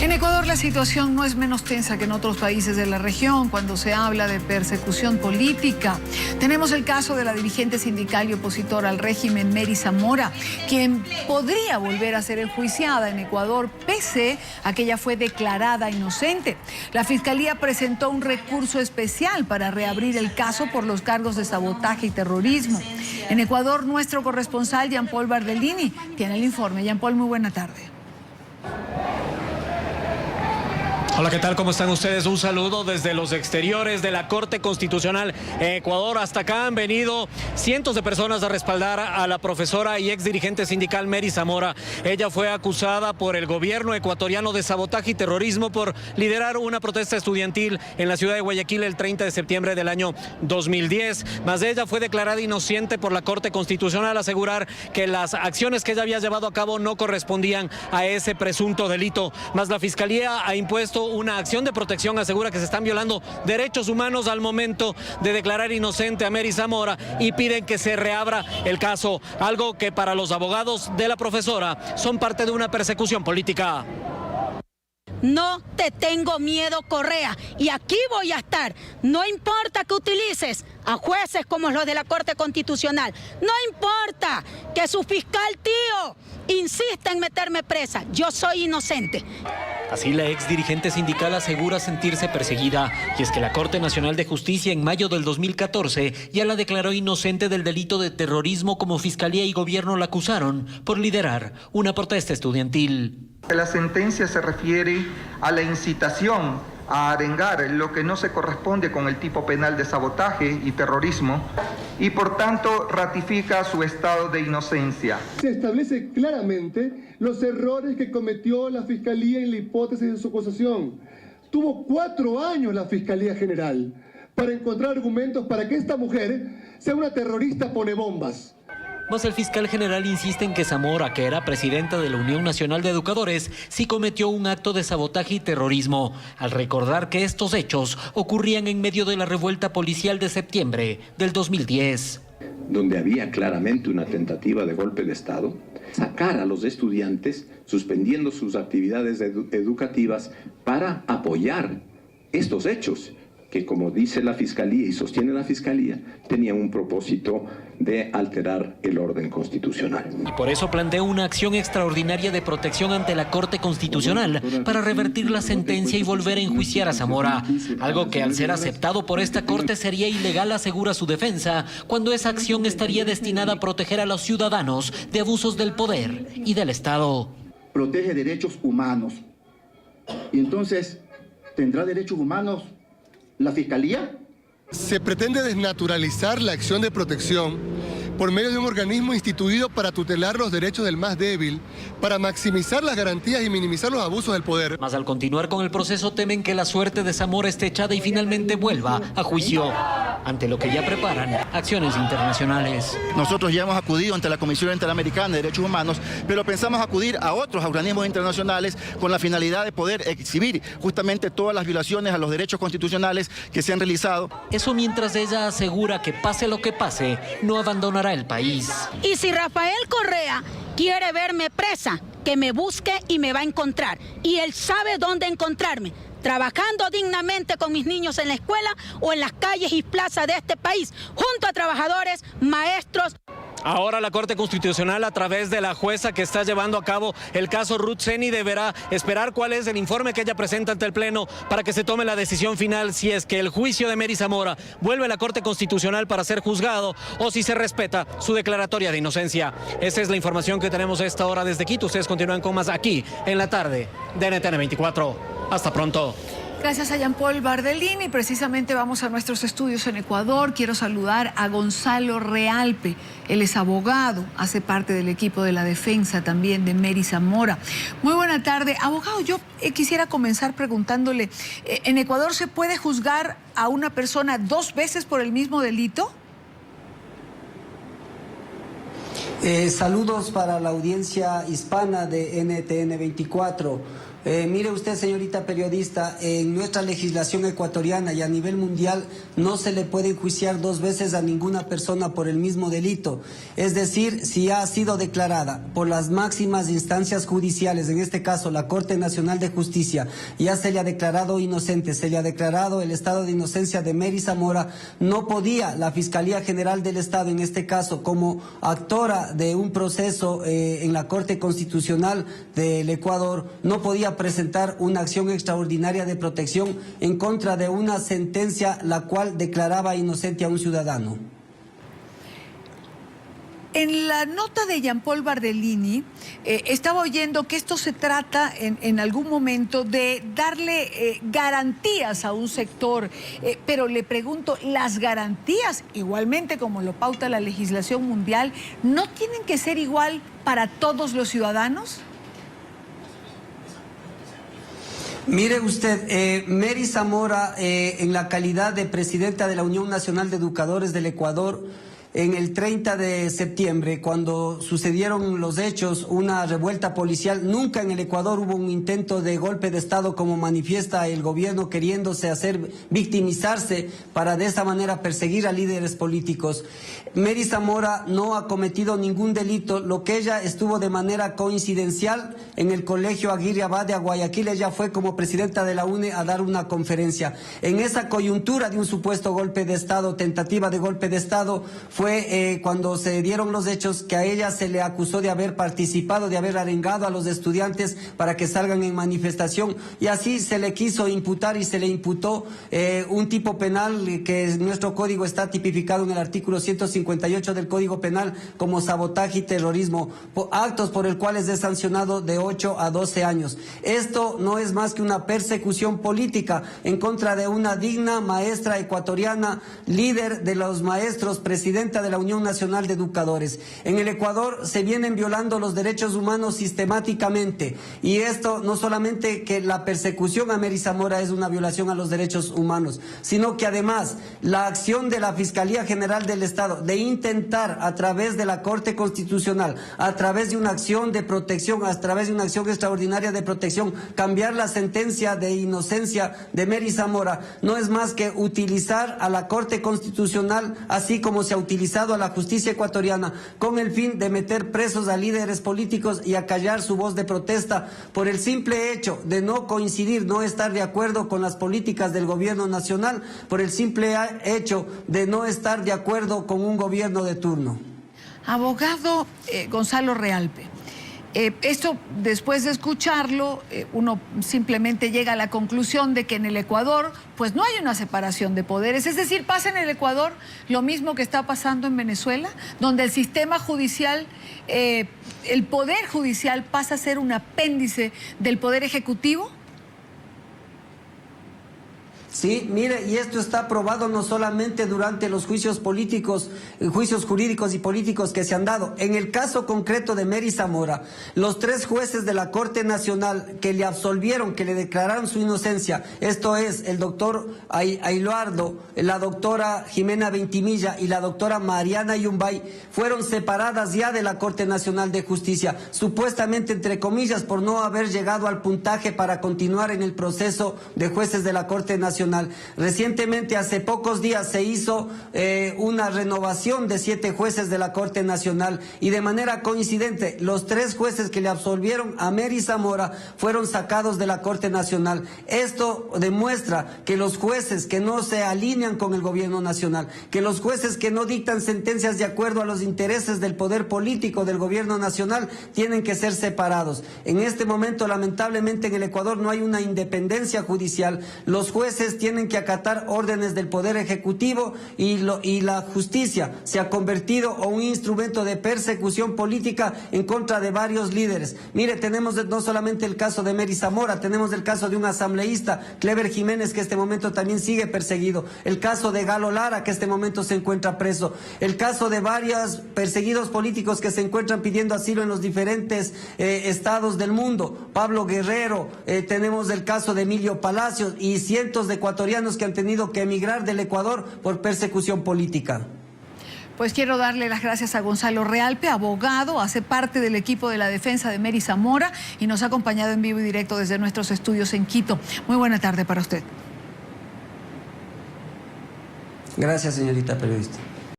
En Ecuador la situación no es menos tensa que en otros países de la región cuando se habla de persecución política. Tenemos el caso de la dirigente sindical y opositora al régimen Mary Zamora, quien podría volver a ser enjuiciada en Ecuador pese a que ella fue declarada inocente. La Fiscalía presentó un recurso especial para reabrir el caso por los cargos de sabotaje y terrorismo. En Ecuador, nuestro corresponsal Jean-Paul Bardellini tiene el informe. Jean-Paul, muy buena tarde. Hola, ¿qué tal? ¿Cómo están ustedes? Un saludo desde los exteriores de la Corte Constitucional en Ecuador. Hasta acá han venido cientos de personas a respaldar a la profesora y ex dirigente sindical Mary Zamora. Ella fue acusada por el gobierno ecuatoriano de sabotaje y terrorismo por liderar una protesta estudiantil en la ciudad de Guayaquil el 30 de septiembre del año 2010. Mas ella fue declarada inocente por la Corte Constitucional al asegurar que las acciones que ella había llevado a cabo no correspondían a ese presunto delito. Mas la Fiscalía ha impuesto una acción de protección, asegura que se están violando derechos humanos al momento de declarar inocente a Mary Zamora y piden que se reabra el caso, algo que para los abogados de la profesora son parte de una persecución política. No te tengo miedo, Correa, y aquí voy a estar. No importa que utilices a jueces como los de la Corte Constitucional. No importa que su fiscal tío insista en meterme presa. Yo soy inocente. Así la ex dirigente sindical asegura sentirse perseguida, y es que la Corte Nacional de Justicia en mayo del 2014 ya la declaró inocente del delito de terrorismo, como Fiscalía y Gobierno la acusaron por liderar una protesta estudiantil. La sentencia se refiere a la incitación a arengar, lo que no se corresponde con el tipo penal de sabotaje y terrorismo, y por tanto ratifica su estado de inocencia. Se establece claramente los errores que cometió la Fiscalía en la hipótesis de su acusación. Tuvo 4 años la Fiscalía General para encontrar argumentos para que esta mujer sea una terrorista ponebombas. Mas el fiscal general insiste en que Zamora, que era presidenta de la Unión Nacional de Educadores, sí cometió un acto de sabotaje y terrorismo, al recordar que estos hechos ocurrían en medio de la revuelta policial de septiembre del 2010. Donde había claramente una tentativa de golpe de Estado, sacar a los estudiantes suspendiendo sus actividades educativas para apoyar estos hechos, que como dice la Fiscalía y sostiene la Fiscalía, tenían un propósito de alterar el orden constitucional. Y por eso plantea una acción extraordinaria de protección ante la Corte Constitucional para revertir la sentencia y volver a enjuiciar a Zamora, algo que al ser aceptado por esta Corte sería ilegal, asegura su defensa, cuando esa acción estaría destinada a proteger a los ciudadanos de abusos del poder y del Estado. Protege derechos humanos. Y entonces, ¿tendrá derechos humanos la Fiscalía? Se pretende desnaturalizar la acción de protección por medio de un organismo instituido para tutelar los derechos del más débil, para maximizar las garantías y minimizar los abusos del poder. Mas al continuar con el proceso temen que la suerte de Zamora esté echada y finalmente vuelva a juicio, ante lo que ya preparan acciones internacionales. Nosotros ya hemos acudido ante la Comisión Interamericana de Derechos Humanos, pero pensamos acudir a otros organismos internacionales con la finalidad de poder exhibir justamente todas las violaciones a los derechos constitucionales que se han realizado. Eso mientras ella asegura que pase lo que pase, no abandonará el país. Y si Rafael Correa quiere verme presa, que me busque y me va a encontrar. Y él sabe dónde encontrarme. Trabajando dignamente con mis niños en la escuela o en las calles y plazas de este país, junto a trabajadores, maestros. Ahora la Corte Constitucional, a través de la jueza que está llevando a cabo el caso Ruth Zeni, deberá esperar cuál es el informe que ella presenta ante el Pleno para que se tome la decisión final si es que el juicio de Mary Zamora vuelve a la Corte Constitucional para ser juzgado o si se respeta su declaratoria de inocencia. Esa es la información que tenemos a esta hora desde Quito. Ustedes continúan con más aquí en la tarde de NTN 24. Hasta pronto. Gracias a Jean-Paul Bardellini. Precisamente vamos a nuestros estudios en Ecuador. Quiero saludar a Gonzalo Realpe. Él es abogado, hace parte del equipo de la defensa también de Mary Zamora. Muy buena tarde. Abogado, yo quisiera comenzar preguntándole, ¿en Ecuador se puede juzgar a una persona 2 veces por el mismo delito? Saludos para la audiencia hispana de NTN 24. Mire usted, señorita periodista, en nuestra legislación ecuatoriana y a nivel mundial no se le puede enjuiciar dos veces a ninguna persona por el mismo delito. Es decir, si ha sido declarada por las máximas instancias judiciales, en este caso la Corte Nacional de Justicia, ya se le ha declarado inocente, se le ha declarado el estado de inocencia de Mary Zamora, no podía la Fiscalía General del Estado, en este caso como actora de un proceso en la Corte Constitucional del Ecuador, no podía presentar una acción extraordinaria de protección en contra de una sentencia la cual declaraba inocente a un ciudadano. En la nota de Jean Paul Bardellini, estaba oyendo que esto se trata en algún momento de darle garantías a un sector, pero le pregunto, ¿las garantías, igualmente como lo pauta la legislación mundial, no tienen que ser igual para todos los ciudadanos? Mire usted, Mary Zamora, en la calidad de presidenta de la Unión Nacional de Educadores del Ecuador, en el 30 de septiembre, cuando sucedieron los hechos, una revuelta policial, nunca en el Ecuador hubo un intento de golpe de Estado como manifiesta el gobierno queriéndose hacer victimizarse para de esa manera perseguir a líderes políticos. Mary Zamora no ha cometido ningún delito, lo que ella estuvo de manera coincidencial en el Colegio Aguirre Abad de Guayaquil, ella fue como presidenta de la UNE a dar una conferencia. En esa coyuntura de un supuesto golpe de Estado, tentativa de golpe de Estado, fue cuando se dieron los hechos que a ella se le acusó de haber participado, de haber arengado a los estudiantes para que salgan en manifestación, y así se le quiso imputar y se le imputó un tipo penal que en nuestro código está tipificado en el artículo 158 del Código Penal como sabotaje y terrorismo, actos por el cuales es sancionado de 8 a 12 años. Esto no es más que una persecución política en contra de una digna maestra ecuatoriana, líder de los maestros, presidenta de la Unión Nacional de Educadores. En el Ecuador se vienen violando los derechos humanos sistemáticamente, y esto no solamente que la persecución a Mary Zamora es una violación a los derechos humanos, sino que además la acción de la Fiscalía General del Estado de intentar a través de la Corte Constitucional, a través de una acción de protección, a través de una acción extraordinaria de protección, cambiar la sentencia de inocencia de Mary Zamora, no es más que utilizar a la Corte Constitucional, así como se ha utilizado a la justicia ecuatoriana, con el fin de meter presos a líderes políticos y acallar su voz de protesta por el simple hecho de no coincidir, no estar de acuerdo con las políticas del gobierno nacional, por el simple hecho de no estar de acuerdo con un gobierno de turno. Abogado Gonzalo Realpe, esto, después de escucharlo, uno simplemente llega a la conclusión de que en el Ecuador pues no hay una separación de poderes, es decir, pasa en el Ecuador lo mismo que está pasando en Venezuela, donde el sistema judicial, el poder judicial pasa a ser un apéndice del poder ejecutivo. Sí, mire, y esto está probado no solamente durante los juicios políticos, juicios jurídicos y políticos que se han dado. En el caso concreto de Mary Zamora, los 3 jueces de la Corte Nacional que le absolvieron, que le declararon su inocencia, esto es el doctor Ailuardo, la doctora Jimena Ventimilla y la doctora Mariana Yumbay, fueron separadas ya de la Corte Nacional de Justicia, supuestamente entre comillas por no haber llegado al puntaje para continuar en el proceso de jueces de la Corte Nacional. Recientemente, hace pocos días, se hizo una renovación de 7 jueces de la Corte Nacional, y de manera coincidente los 3 jueces que le absolvieron a Mary Zamora fueron sacados de la Corte Nacional. Esto demuestra que los jueces que no se alinean con el gobierno nacional, que los jueces que no dictan sentencias de acuerdo a los intereses del poder político del gobierno nacional tienen que ser separados. En este momento, lamentablemente, en el Ecuador no hay una independencia judicial. Los jueces tienen que acatar órdenes del Poder Ejecutivo, y la justicia se ha convertido en un instrumento de persecución política en contra de varios líderes. Mire, tenemos no solamente el caso de Mary Zamora, tenemos el caso de un asambleísta, Clever Jiménez, que en este momento también sigue perseguido, el caso de Galo Lara, que en este momento se encuentra preso, el caso de varios perseguidos políticos que se encuentran pidiendo asilo en los diferentes estados del mundo, Pablo Guerrero, tenemos el caso de Emilio Palacios y cientos de ecuatorianos que han tenido que emigrar del Ecuador por persecución política. Pues quiero darle las gracias a Gonzalo Realpe, abogado, hace parte del equipo de la defensa de Mary Zamora y nos ha acompañado en vivo y directo desde nuestros estudios en Quito. Muy buena tarde para usted. Gracias, señorita periodista.